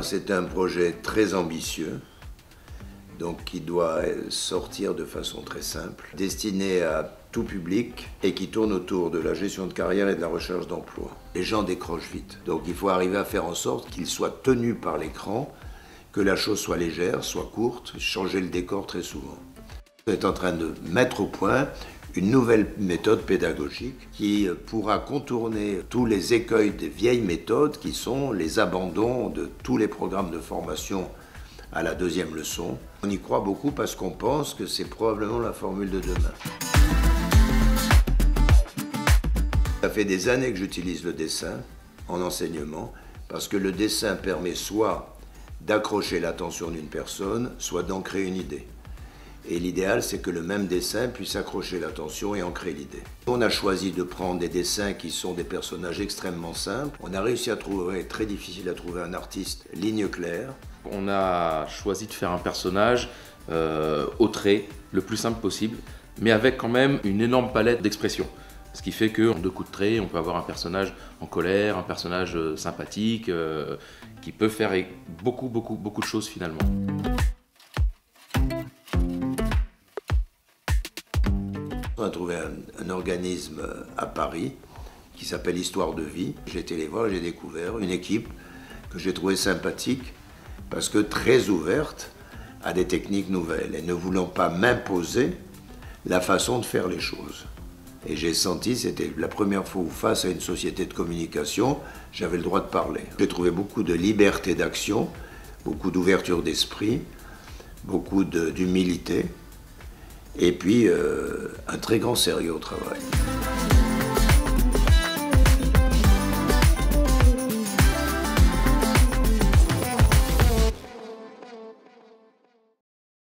Alors c'est un projet très ambitieux, donc qui doit sortir de façon très simple, destiné à tout public et qui tourne autour de la gestion de carrière et de la recherche d'emploi. Les gens décrochent vite, donc il faut arriver à faire en sorte qu'ils soient tenus par l'écran, que la chose soit légère, soit courte, changer le décor très souvent. On est en train de mettre au point une nouvelle méthode pédagogique qui pourra contourner tous les écueils des vieilles méthodes qui sont les abandons de tous les programmes de formation à la deuxième leçon. On y croit beaucoup parce qu'on pense que c'est probablement la formule de demain. Ça fait des années que j'utilise le dessin en enseignement parce que le dessin permet soit d'accrocher l'attention d'une personne, soit d'ancrer une idée. Et l'idéal, c'est que le même dessin puisse accrocher l'attention et ancrer l'idée. On a choisi de prendre des dessins qui sont des personnages extrêmement simples. On a réussi à trouver, très difficile à trouver, un artiste ligne claire. On a choisi de faire un personnage au trait, le plus simple possible, mais avec quand même une énorme palette d'expressions. Ce qui fait qu'en 2 coups de trait, on peut avoir un personnage en colère, un personnage sympathique, qui peut faire beaucoup de choses finalement. On a trouvé un organisme à Paris qui s'appelle Histoire de vie. J'ai été les voir et j'ai découvert une équipe que j'ai trouvée sympathique parce que très ouverte à des techniques nouvelles et ne voulant pas m'imposer la façon de faire les choses. Et j'ai senti, c'était la première fois où face à une société de communication, j'avais le droit de parler. J'ai trouvé beaucoup de liberté d'action, beaucoup d'ouverture d'esprit, beaucoup d'humilité. Et puis, un très grand sérieux au travail.